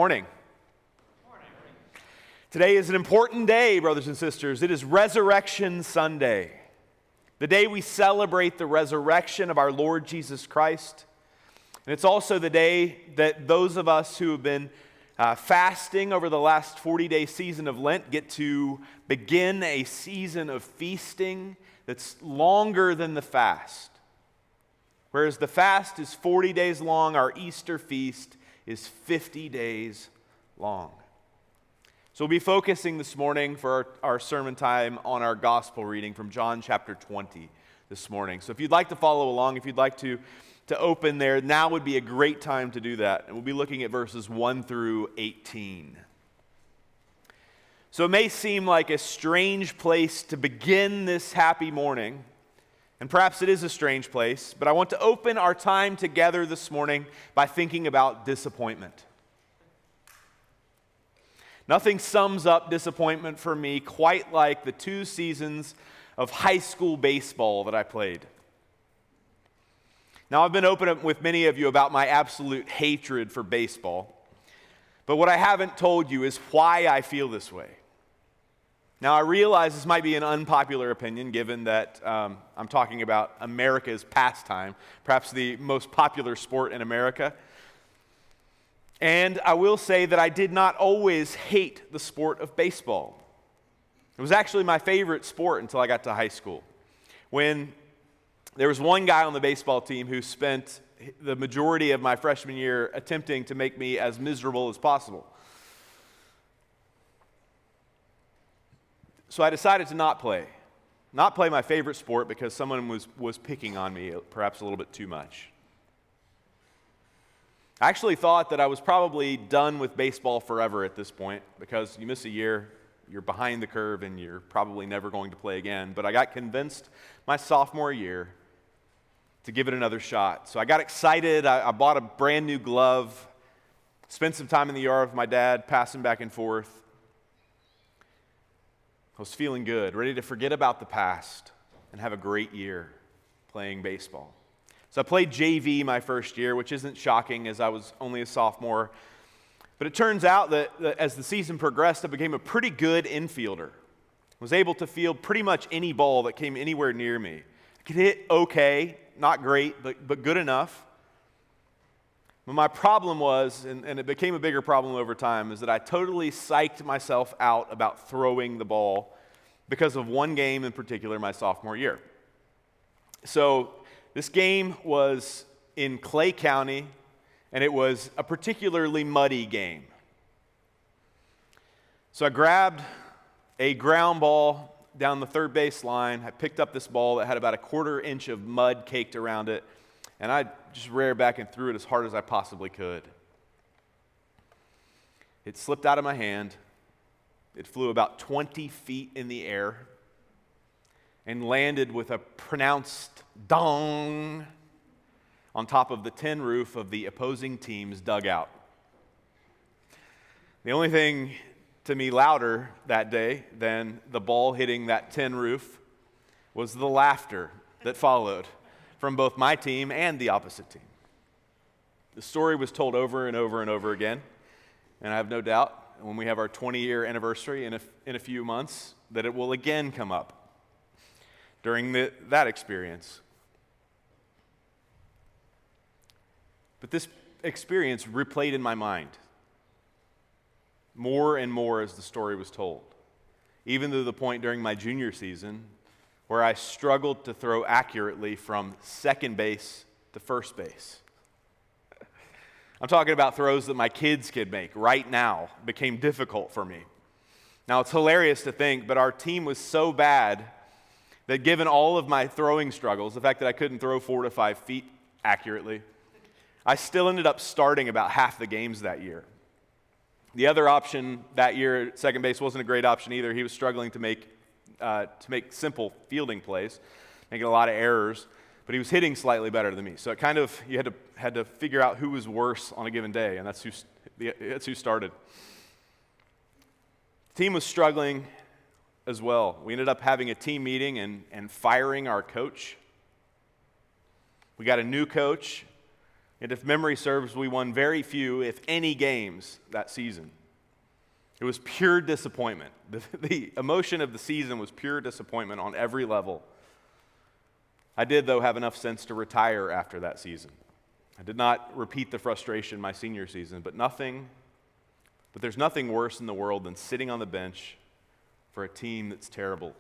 Morning. Today is an important day, brothers and sisters. It is Resurrection Sunday, the day we celebrate the resurrection of our Lord Jesus Christ. And it's also the day that those of us who have been fasting over the last 40-day season of Lent get to begin a season of feasting that's longer than the fast. Whereas the fast is 40 days long, our Easter feast is 50 days long. So we'll be focusing this morning for our sermon time on our gospel reading from John chapter 20 this morning. So if you'd like to follow along, if you'd like to open there, now would be a great time to do that. And we'll be looking at verses 1 through 18. So it may seem like a strange place to begin this happy morning, and perhaps it is a strange place, but I want to open our time together this morning by thinking about disappointment. Nothing sums up disappointment for me quite like the 2 seasons of high school baseball that I played. Now, I've been open with many of you about my absolute hatred for baseball, but what I haven't told you is why I feel this way. Now, I realize this might be an unpopular opinion, given that I'm talking about America's pastime, perhaps the most popular sport in America. And I will say that I did not always hate the sport of baseball. It was actually my favorite sport until I got to high school, when there was one guy on the baseball team who spent the majority of my freshman year attempting to make me as miserable as possible. So I decided to not play my favorite sport because someone was picking on me perhaps a little bit too much. I actually thought that I was probably done with baseball forever at this point because you miss a year, you're behind the curve, and you're probably never going to play again. But I got convinced my sophomore year to give it another shot. So I got excited. I bought a brand new glove, spent some time in the yard with my dad, passing back and forth. I was feeling good, ready to forget about the past and have a great year playing baseball. So I played JV my first year, which isn't shocking as I was only a sophomore. But it turns out that as the season progressed, I became a pretty good infielder. I was able to field pretty much any ball that came anywhere near me. I could hit okay, not great, but good enough. But my problem was, and it became a bigger problem over time, is that I totally psyched myself out about throwing the ball because of one game in particular my sophomore year. So this game was in Clay County, and it was a particularly muddy game. So I grabbed a ground ball down the third base line. I picked up this ball that had about a 1/4 inch of mud caked around it, and I just reared back and threw it as hard as I possibly could. It slipped out of my hand. It flew about 20 feet in the air and landed with a pronounced dong on top of the tin roof of the opposing team's dugout. The only thing to me louder that day than the ball hitting that tin roof was the laughter that followed from both my team and the opposite team. The story was told over and over and over again, and I have no doubt when we have our 20-year anniversary in a few months that it will again come up during that experience. But this experience replayed in my mind more and more as the story was told, even to the point during my junior season where I struggled to throw accurately from second base to first base. I'm talking about throws that my kids could make right now became difficult for me. Now, it's hilarious to think, but our team was so bad that given all of my throwing struggles, the fact that I couldn't throw 4 to 5 feet accurately, I still ended up starting about half the games that year. The other option that year at second base wasn't a great option either. He was struggling to make simple fielding plays, making a lot of errors, but he was hitting slightly better than me. So it kind of, you had to figure out who was worse on a given day, and that's who started. The team was struggling as well. We ended up having a team meeting and firing our coach. We got a new coach And if memory serves, we won very few, if any, games that season. It was pure disappointment. The emotion of the season was pure disappointment on every level. I did, though, have enough sense to retire after that season. I did not repeat the frustration my senior season, but there's nothing worse in the world than sitting on the bench for a team that's terrible.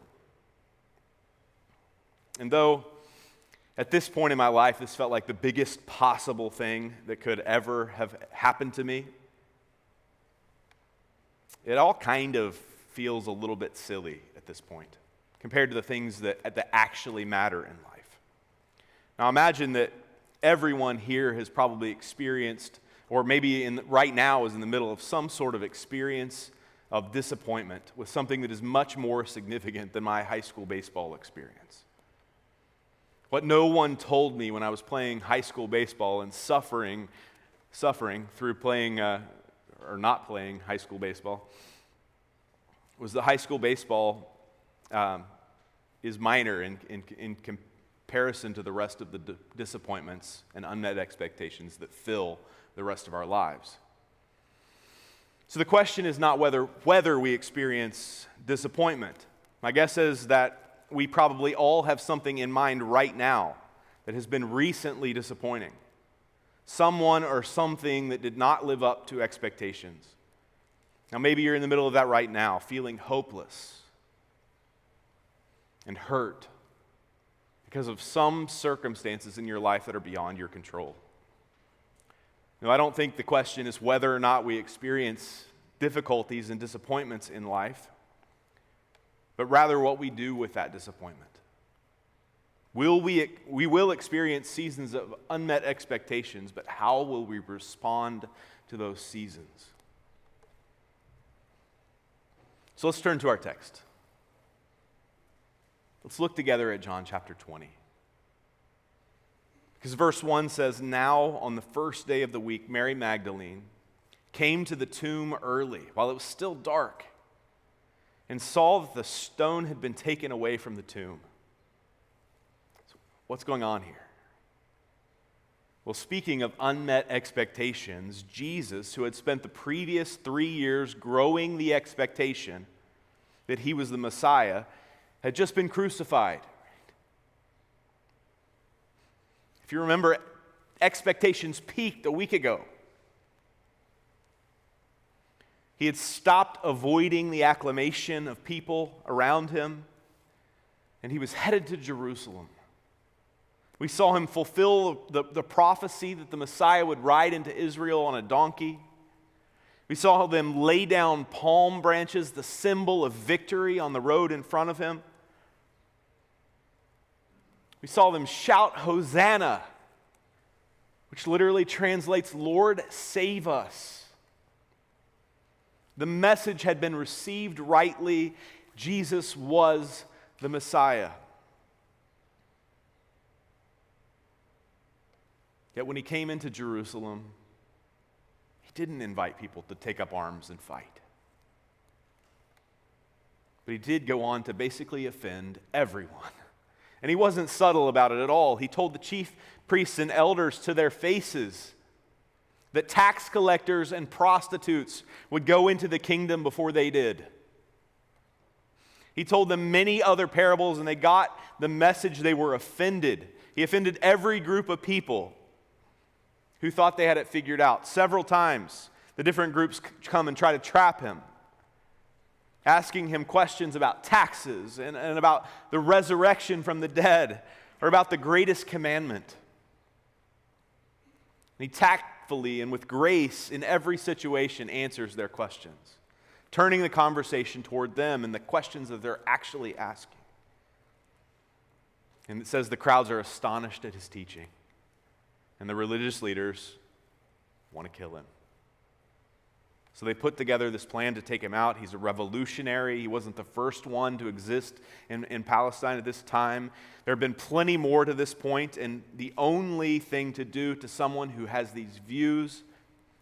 And though at this point in my life this felt like the biggest possible thing that could ever have happened to me, it all kind of feels a little bit silly at this point compared to the things that actually matter in life. Now imagine that everyone here has probably experienced, or maybe right now is in the middle of some sort of experience of disappointment with something that is much more significant than my high school baseball experience. What no one told me when I was playing high school baseball and suffering through playing or not playing high school baseball was that high school baseball is minor in comparison to the rest of the disappointments and unmet expectations that fill the rest of our lives. So the question is not whether we experience disappointment. My guess is that we probably all have something in mind right now that has been recently disappointing. Someone or something that did not live up to expectations. Now maybe you're in the middle of that right now, feeling hopeless and hurt because of some circumstances in your life that are beyond your control. Now, I don't think the question is whether or not we experience difficulties and disappointments in life, but rather what we do with that disappointment. We will experience seasons of unmet expectations, but how will we respond to those seasons? So let's turn to our text. Let's look together at John chapter 20. Because verse 1 says, "Now on the first day of the week, Mary Magdalene came to the tomb early, while it was still dark, and saw that the stone had been taken away from the tomb." So what's going on here? Well, speaking of unmet expectations, Jesus, who had spent the previous 3 years growing the expectation that he was the Messiah, had just been crucified. If you remember, expectations peaked a week ago. He had stopped avoiding the acclamation of people around him, and he was headed to Jerusalem. We saw him fulfill the prophecy that the Messiah would ride into Israel on a donkey. We saw them lay down palm branches, the symbol of victory, on the road in front of him. We saw them shout, "Hosanna," which literally translates, "Lord, save us." The message had been received rightly. Jesus was the Messiah. Yet when he came into Jerusalem, he didn't invite people to take up arms and fight. But he did go on to basically offend everyone. And he wasn't subtle about it at all. He told the chief priests and elders to their faces that tax collectors and prostitutes would go into the kingdom before they did. He told them many other parables, and they got the message. They were offended. He offended every group of people who thought they had it figured out. Several times, the different groups come and try to trap him, asking him questions about taxes and about the resurrection from the dead, or about the greatest commandment. And he tactfully and with grace in every situation answers their questions, turning the conversation toward them and the questions that they're actually asking. And it says the crowds are astonished at his teaching, and the religious leaders want to kill him. So they put together this plan to take him out. He's a revolutionary. He wasn't the first one to exist in Palestine at this time. There have been plenty more to this point, and the only thing to do to someone who has these views,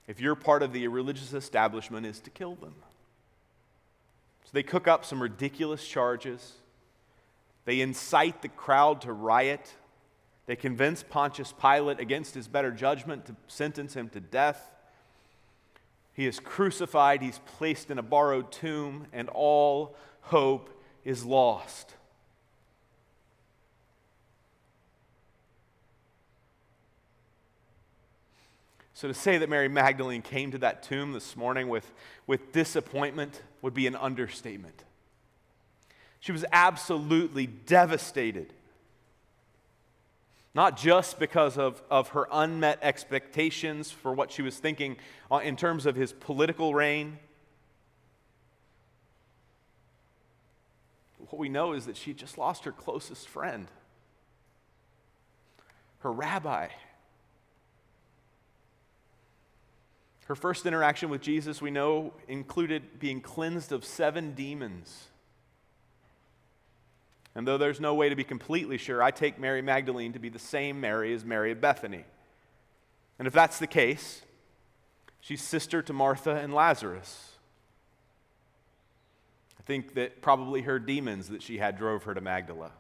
if you're part of the religious establishment, is to kill them. So they cook up some ridiculous charges. They incite the crowd to riot. They convince Pontius Pilate against his better judgment to sentence him to death. He is crucified, he's placed in a borrowed tomb, and all hope is lost. So to say that Mary Magdalene came to that tomb this morning with disappointment would be an understatement. She was absolutely devastated. Not just because of her unmet expectations for what she was thinking in terms of his political reign. What we know is that she just lost her closest friend, her rabbi. Her first interaction with Jesus, we know, included being cleansed of 7 demons. And though there's no way to be completely sure, I take Mary Magdalene to be the same Mary as Mary of Bethany. And if that's the case, she's sister to Martha and Lazarus. I think that probably her demons that she had drove her to Magdala.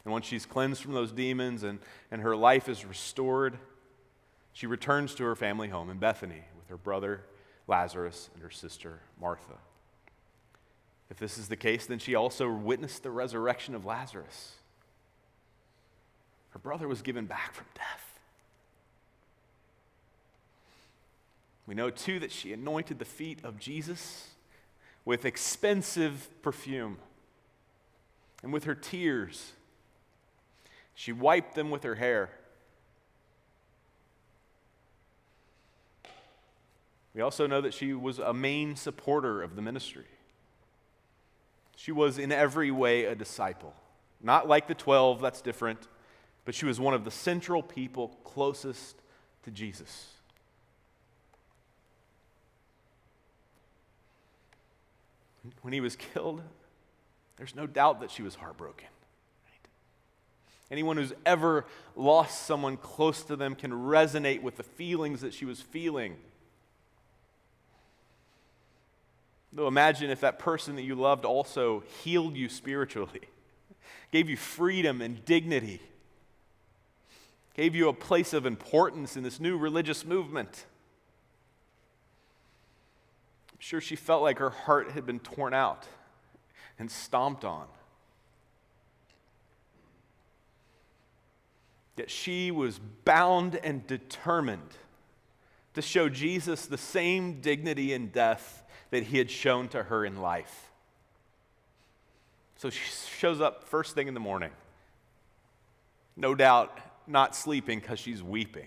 And once she's cleansed from those demons and her life is restored, she returns to her family home in Bethany with her brother Lazarus and her sister Martha. If this is the case, then she also witnessed the resurrection of Lazarus. Her brother was given back from death. We know too that she anointed the feet of Jesus with expensive perfume. And with her tears, she wiped them with her hair. We also know that she was a main supporter of the ministry. She was in every way a disciple. Not like the 12, that's different, but she was one of the central people closest to Jesus. When he was killed, there's no doubt that she was heartbroken. Right? Anyone who's ever lost someone close to them can resonate with the feelings that she was feeling. Though imagine if that person that you loved also healed you spiritually, gave you freedom and dignity, gave you a place of importance in this new religious movement. I'm sure she felt like her heart had been torn out and stomped on. Yet she was bound and determined to show Jesus the same dignity in death that he had shown to her in life. So she shows up first thing in the morning. No doubt not sleeping because she's weeping.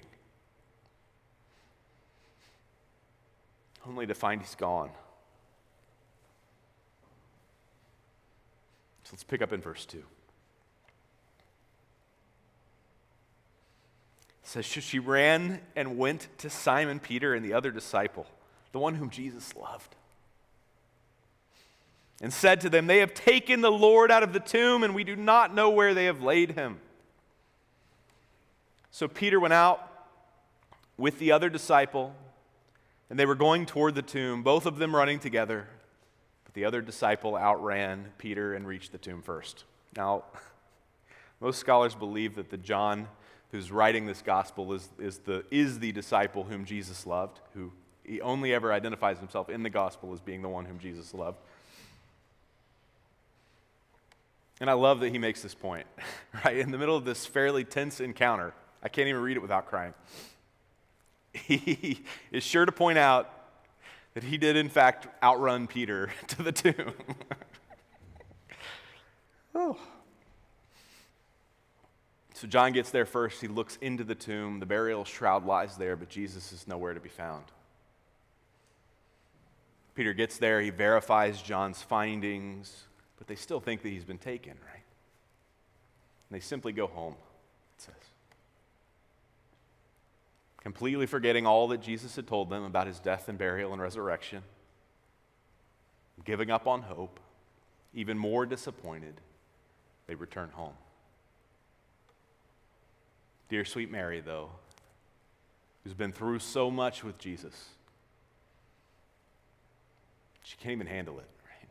Only to find he's gone. So let's pick up in verse 2. It says, she ran and went to Simon Peter and the other disciple, the one whom Jesus loved, and said to them, "They have taken the Lord out of the tomb, and we do not know where they have laid him." So Peter went out with the other disciple, and they were going toward the tomb, both of them running together. But the other disciple outran Peter and reached the tomb first. Now, most scholars believe that the John who's writing this gospel is the disciple whom Jesus loved, who he only ever identifies himself in the gospel as being the one whom Jesus loved. And I love that he makes this point, right? In the middle of this fairly tense encounter, I can't even read it without crying. He is sure to point out that he did, in fact, outrun Peter to the tomb. Oh. So John gets there first. He looks into the tomb. The burial shroud lies there, but Jesus is nowhere to be found. Peter gets there. He verifies John's findings, but they still think that he's been taken, right? And they simply go home, it says. Completely forgetting all that Jesus had told them about his death and burial and resurrection, giving up on hope, even more disappointed, they return home. Dear sweet Mary, though, who's been through so much with Jesus, she can't even handle it, right?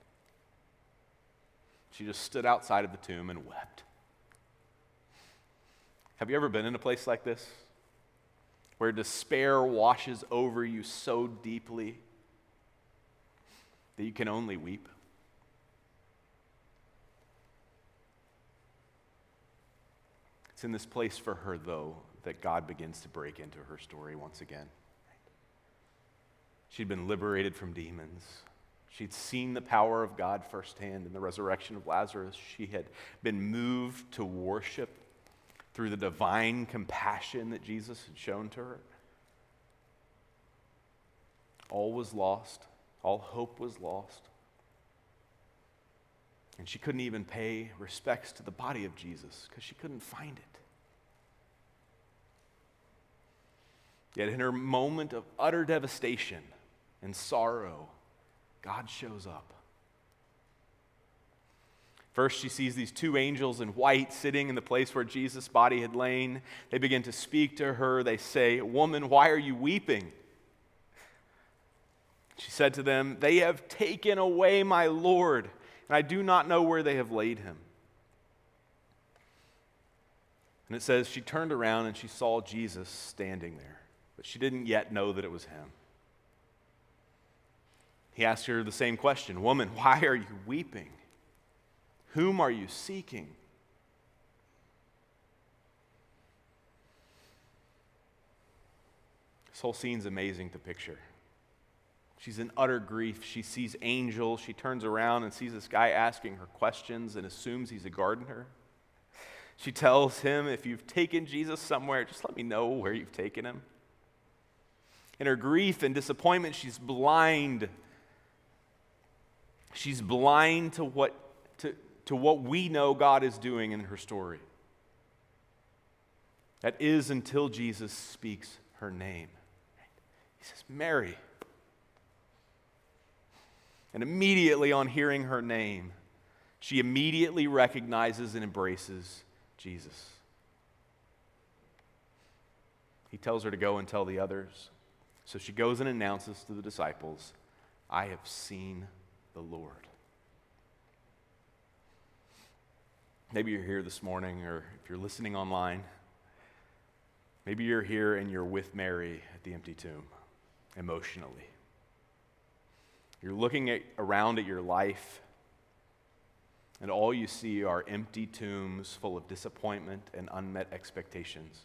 She just stood outside of the tomb and wept. Have you ever been in a place like this where despair washes over you so deeply that you can only weep? It's in this place for her, though, that God begins to break into her story once again. She'd been liberated from demons. She'd seen the power of God firsthand in the resurrection of Lazarus. She had been moved to worship through the divine compassion that Jesus had shown to her. All was lost. All hope was lost. And she couldn't even pay respects to the body of Jesus because she couldn't find it. Yet in her moment of utter devastation and sorrow, God shows up. First, she sees these two angels in white sitting in the place where Jesus' body had lain. They begin to speak to her. They say, "Woman, why are you weeping?" She said to them, "They have taken away my Lord, and I do not know where they have laid him." And it says she turned around and she saw Jesus standing there, but she didn't yet know that it was him. He asked her the same question, "Woman, why are you weeping? Whom are you seeking?" This whole scene's amazing to picture. She's in utter grief. She sees angels. She turns around and sees this guy asking her questions and assumes he's a gardener. She tells him, "If you've taken Jesus somewhere, just let me know where you've taken him." In her grief and disappointment, she's blind. She's blind to what we know God is doing in her story. That is until Jesus speaks her name. He says, "Mary." And immediately on hearing her name, she immediately recognizes and embraces Jesus. He tells her to go and tell the others. So she goes and announces to the disciples, "I have seen the Lord." Maybe you're here this morning, or if you're listening online, maybe you're here and you're with Mary at the empty tomb, emotionally. You're looking around at your life, and all you see are empty tombs full of disappointment and unmet expectations.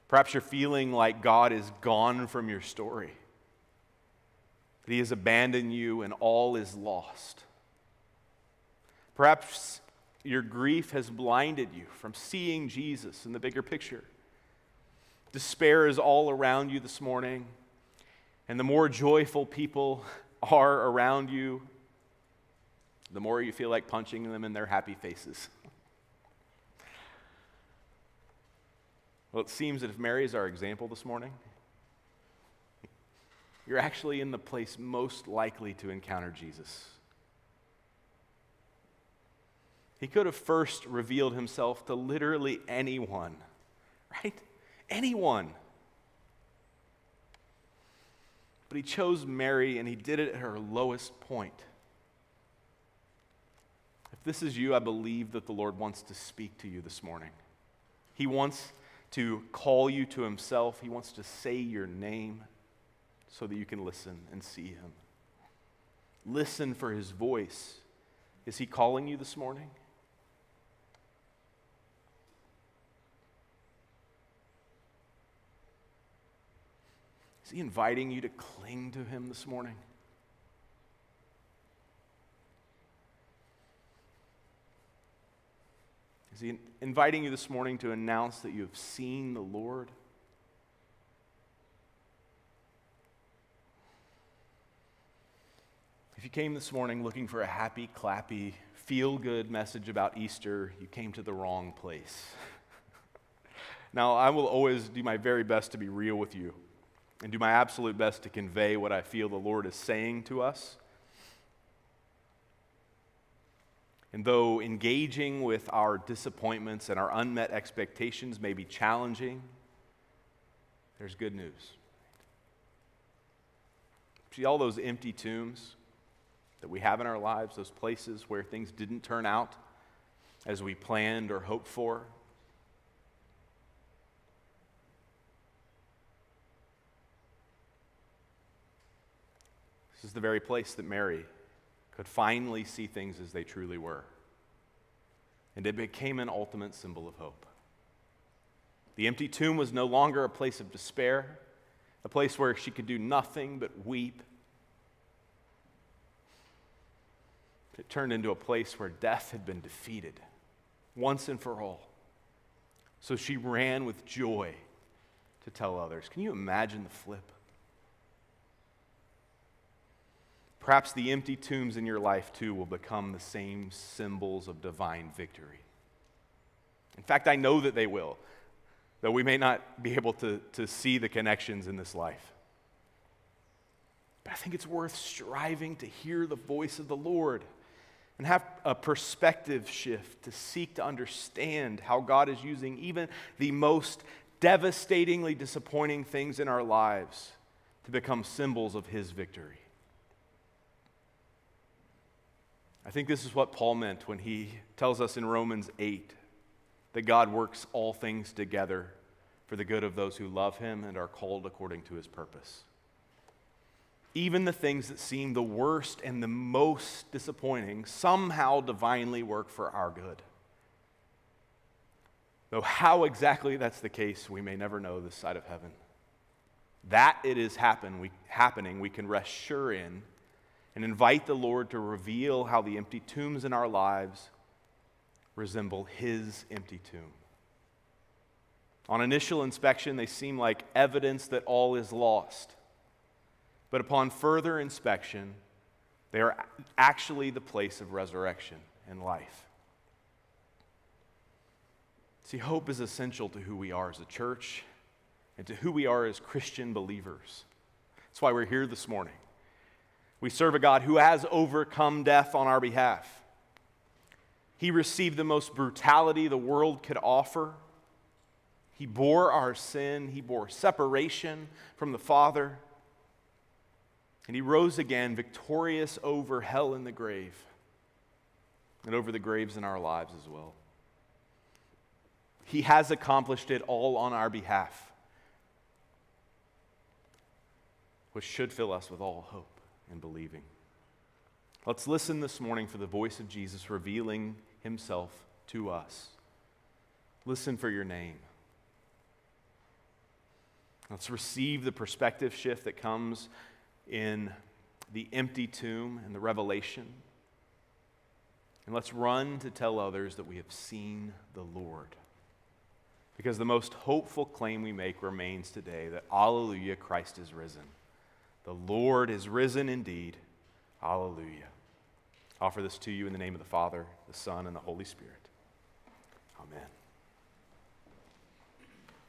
Perhaps you're feeling like God is gone from your story, that he has abandoned you and all is lost. Perhaps your grief has blinded you from seeing Jesus in the bigger picture. Despair is all around you this morning, and the more joyful people are around you, the more you feel like punching them in their happy faces. Well, it seems that if Mary is our example this morning, you're actually in the place most likely to encounter Jesus. He could have first revealed himself to literally anyone, right? Anyone. But he chose Mary, and he did it at her lowest point. If this is you, I believe that the Lord wants to speak to you this morning. He wants to call you to himself. He wants to say your name so that you can listen and see him. Listen for his voice. Is he calling you this morning? Is he inviting you to cling to him this morning? Is he inviting you this morning to announce that you have seen the Lord? If you came this morning looking for a happy, clappy, feel-good message about Easter, you came to the wrong place. Now, I will always do my very best to be real with you and do my absolute best to convey what I feel the Lord is saying to us. And though engaging with our disappointments and our unmet expectations may be challenging, there's good news. See all those empty tombs that we have in our lives, those places where things didn't turn out as we planned or hoped for? This is the very place that Mary could finally see things as they truly were. And it became an ultimate symbol of hope. The empty tomb was no longer a place of despair, a place where she could do nothing but weep. It turned into a place where death had been defeated once and for all. So she ran with joy to tell others. Can you imagine the flip? Perhaps the empty tombs in your life too will become the same symbols of divine victory. In fact, I know that they will, though we may not be able to see the connections in this life. But I think it's worth striving to hear the voice of the Lord and have a perspective shift to seek to understand how God is using even the most devastatingly disappointing things in our lives to become symbols of His victory. I think this is what Paul meant when he tells us in Romans 8 that God works all things together for the good of those who love Him and are called according to His purpose. Even the things that seem the worst and the most disappointing somehow divinely work for our good. Though how exactly that's the case, we may never know this side of heaven. That it is happening, we can rest sure in and invite the Lord to reveal how the empty tombs in our lives resemble His empty tomb. On initial inspection, they seem like evidence that all is lost. But upon further inspection, they are actually the place of resurrection and life. See, hope is essential to who we are as a church and to who we are as Christian believers. That's why we're here this morning. We serve a God who has overcome death on our behalf. He received the most brutality the world could offer. He bore our sin. He bore separation from the Father. And He rose again victorious over hell and the grave, and over the graves in our lives as well. He has accomplished it all on our behalf, which should fill us with all hope and believing. Let's listen this morning for the voice of Jesus revealing Himself to us. Listen for your name. Let's receive the perspective shift that comes in the empty tomb and the revelation. And let's run to tell others that we have seen the Lord. Because the most hopeful claim we make remains today that, Alleluia, Christ is risen. The Lord is risen indeed. Alleluia. I offer this to you in the name of the Father, the Son, and the Holy Spirit.